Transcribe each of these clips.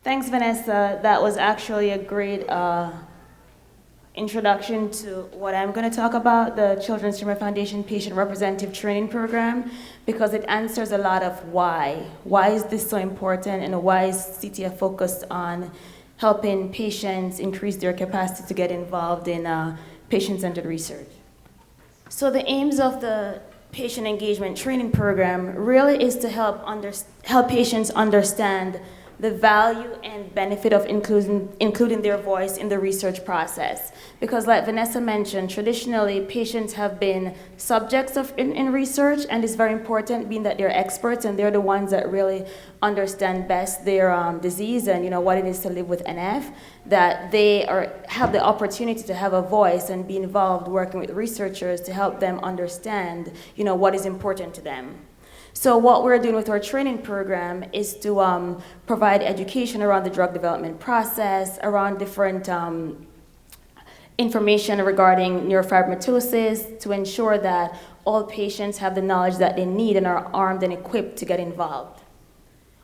Thanks, Vanessa. That was actually a great introduction to what I'm going to talk about, the Children's Tumor Foundation Patient Representative Training Program, because it answers a lot of why. Why is this so important, and why is CTF focused on helping patients increase their capacity to get involved in patient-centered research? So the aims of the Patient Engagement Training Program really is to help patients understand the value and benefit of including their voice in the research process. Because like Vanessa mentioned, traditionally patients have been subjects in research, and it's very important being that they're experts and they're the ones that really understand best their disease and what it is to live with NF, that they have the opportunity to have a voice and be involved working with researchers to help them understand what is important to them. So what we're doing with our training program is to provide education around the drug development process, around different information regarding neurofibromatosis, to ensure that all patients have the knowledge that they need and are armed and equipped to get involved.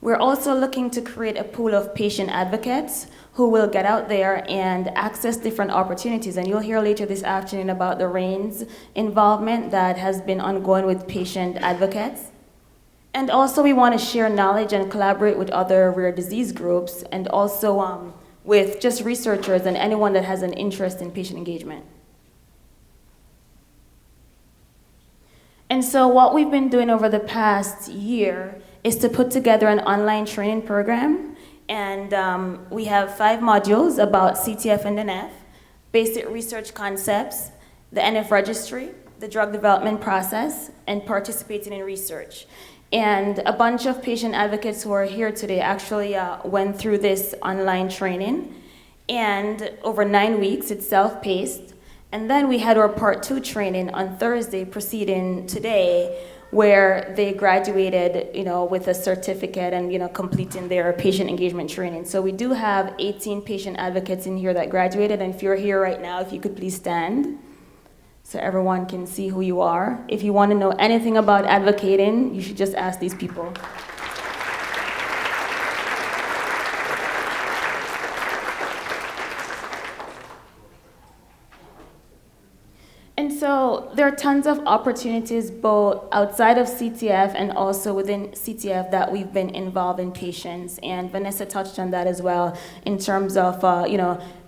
We're also looking to create a pool of patient advocates who will get out there and access different opportunities. And you'll hear later this afternoon about the RAINS involvement that has been ongoing with patient advocates. And also we want to share knowledge and collaborate with other rare disease groups, and also with just researchers and anyone that has an interest in patient engagement. And so what we've been doing over the past year is to put together an online training program. And we have 5 modules about CTF and NF, basic research concepts, the NF registry, the drug development process, and participating in research. And a bunch of patient advocates who are here today actually went through this online training. And over 9 weeks, it's self-paced. And then we had our part 2 training on Thursday, preceding today, where they graduated, with a certificate and, completing their patient engagement training. So we do have 18 patient advocates in here that graduated. And if you're here right now, if you could please stand, so everyone can see who you are. If you want to know anything about advocating, you should just ask these people. And so there are tons of opportunities both outside of CTF and also within CTF that we've been involved in patients. And Vanessa touched on that as well in terms of,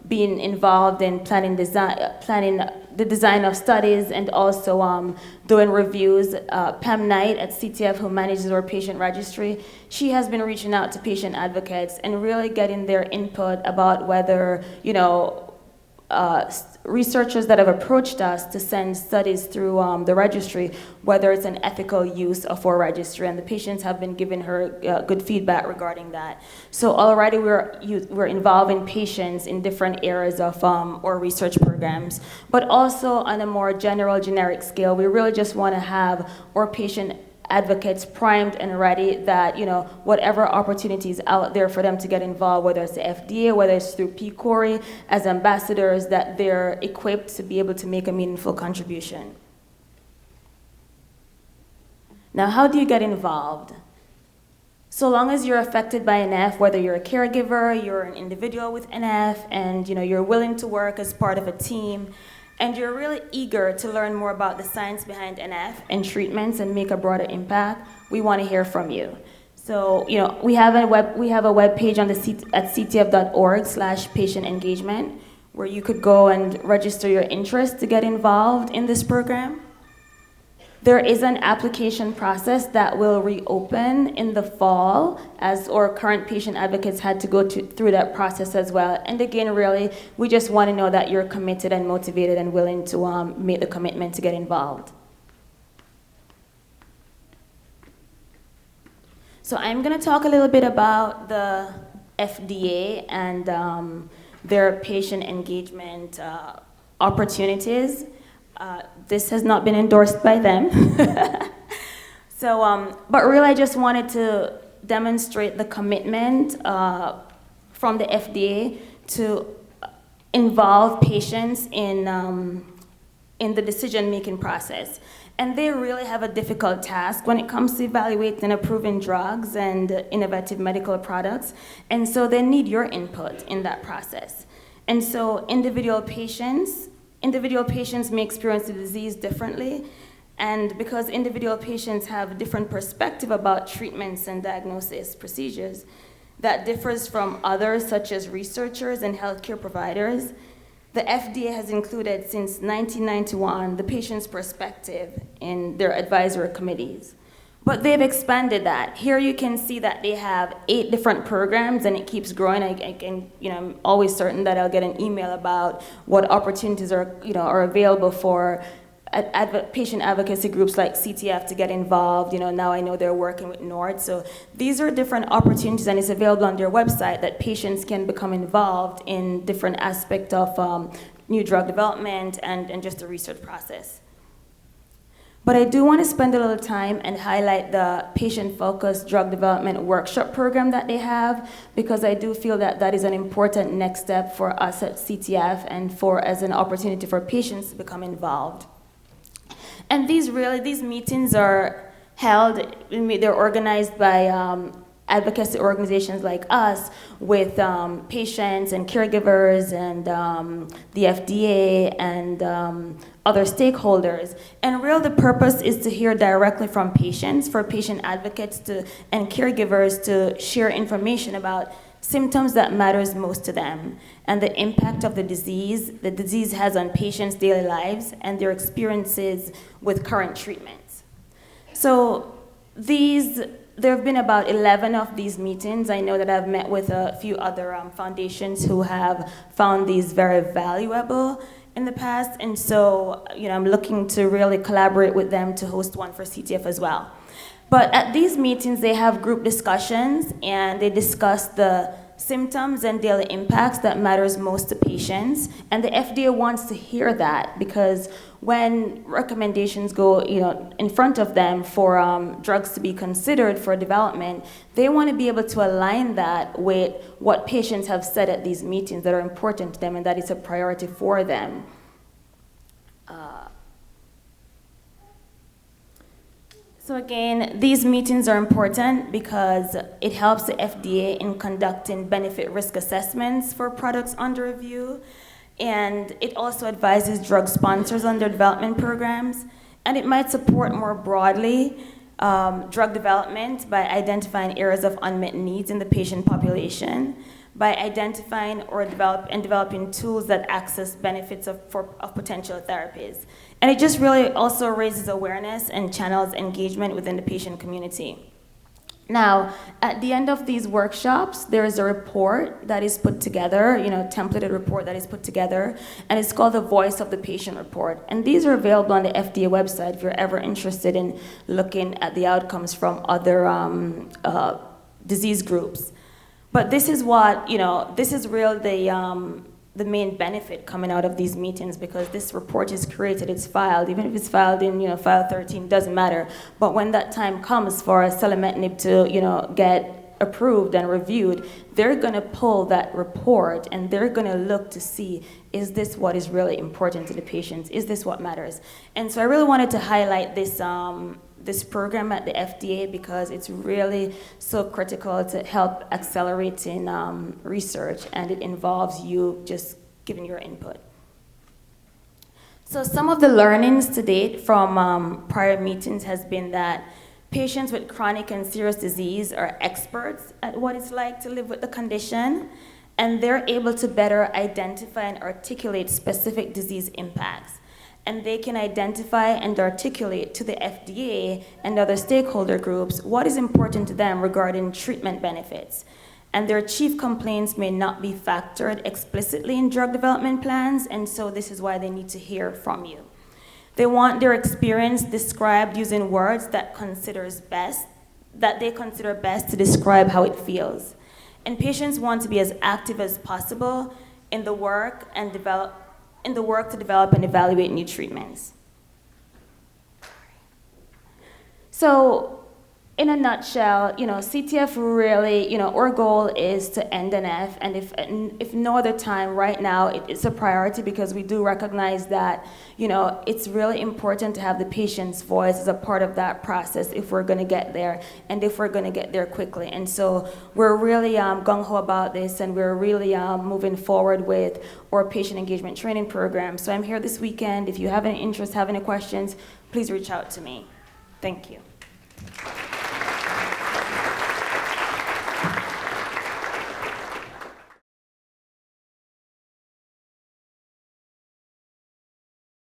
being involved in planning the design of studies, and also doing reviews. Pam Knight at CTF, who manages our patient registry, she has been reaching out to patient advocates and really getting their input about whether, researchers that have approached us to send studies through the registry, whether it's an ethical use of our registry, and the patients have been giving her good feedback regarding that. So already we're involving patients in different areas of our research programs, but also on a more generic scale, we really just want to have our patient advocates primed and ready that, whatever opportunities out there for them to get involved, whether it's the FDA, whether it's through PCORI, as ambassadors, that they're equipped to be able to make a meaningful contribution. Now, how do you get involved? So long as you're affected by NF, whether you're a caregiver, you're an individual with NF, and you're willing to work as part of a team, and you're really eager to learn more about the science behind NF and treatments and make a broader impact, we want to hear from you. So, we have a web page on at ctf.org/patient engagement, where you could go and register your interest to get involved in this program. There is an application process that will reopen in the fall, as our current patient advocates had to go through that process as well. And again, really, we just want to know that you're committed and motivated and willing to make the commitment to get involved. So I'm going to talk a little bit about the FDA and their patient engagement opportunities. This has not been endorsed by them. But really I just wanted to demonstrate the commitment from the FDA to involve patients in the decision-making process. And they really have a difficult task when it comes to evaluating and approving drugs and innovative medical products. And so they need your input in that process. And so individual patients may experience the disease differently. And because individual patients have a different perspective about treatments and diagnosis procedures, that differs from others, such as researchers and healthcare providers, the FDA has included since 1991 the patient's perspective in their advisory committees. But they've expanded that. Here you can see that they have 8 different programs, and it keeps growing. I'm always certain that I'll get an email about what opportunities are available for patient advocacy groups like CTF to get involved. Now I know they're working with NORD. So these are different opportunities, and it's available on their website that patients can become involved in different aspects of new drug development and just the research process. But I do want to spend a little time and highlight the patient-focused drug development workshop program that they have, because I do feel that that is an important next step for us at CTF and as an opportunity for patients to become involved. And these meetings are held, they're organized by advocacy organizations like us with patients and caregivers and the FDA and other stakeholders. And really the purpose is to hear directly from patients, for patient advocates and caregivers to share information about symptoms that matters most to them and the impact of the disease has on patients' daily lives and their experiences with current treatments. So there have been about 11 of these meetings. I know that I've met with a few other foundations who have found these very valuable in the past, and so I'm looking to really collaborate with them to host one for CTF as well. But at these meetings, they have group discussions, and they discuss the symptoms and daily impacts that matters most to patients. And the FDA wants to hear that, because when recommendations go in front of them for drugs to be considered for development, they want to be able to align that with what patients have said at these meetings that are important to them and that is a priority for them. So again, these meetings are important because it helps the FDA in conducting benefit risk assessments for products under review, and it also advises drug sponsors on their development programs, and it might support more broadly drug development by identifying areas of unmet needs in the patient population, by identifying or developing tools that access benefits of potential therapies. And it just really also raises awareness and channels engagement within the patient community. Now, at the end of these workshops, there is a report that is put together, templated report that is put together, and it's called the Voice of the Patient Report. And these are available on the FDA website if you're ever interested in looking at the outcomes from other disease groups. But this is what, this is really the main benefit coming out of these meetings, because this report is created, it's filed, even if it's filed in, file 13, doesn't matter. But when that time comes for selumetinib to, get approved and reviewed, they're gonna pull that report and they're gonna look to see, is this what is really important to the patients? Is this what matters? And so I really wanted to highlight this, this program at the FDA, because it's really so critical to help accelerating research, and it involves you just giving your input. So some of the learnings to date from prior meetings has been that patients with chronic and serious disease are experts at what it's like to live with the condition, and they're able to better identify and articulate specific disease impacts. And they can identify and articulate to the FDA and other stakeholder groups what is important to them regarding treatment benefits. And their chief complaints may not be factored explicitly in drug development plans, and so this is why they need to hear from you. They want their experience described using words that they consider best to describe how it feels. And patients want to be as active as possible in the work to develop and evaluate new treatments. So in a nutshell, CTF really, our goal is to end NF, and if no other time, right now, it's a priority because we do recognize that, it's really important to have the patient's voice as a part of that process if we're going to get there, and if we're going to get there quickly. And so we're really gung-ho about this, and we're really moving forward with our patient engagement training program. So I'm here this weekend. If you have any interest, have any questions, please reach out to me. Thank you.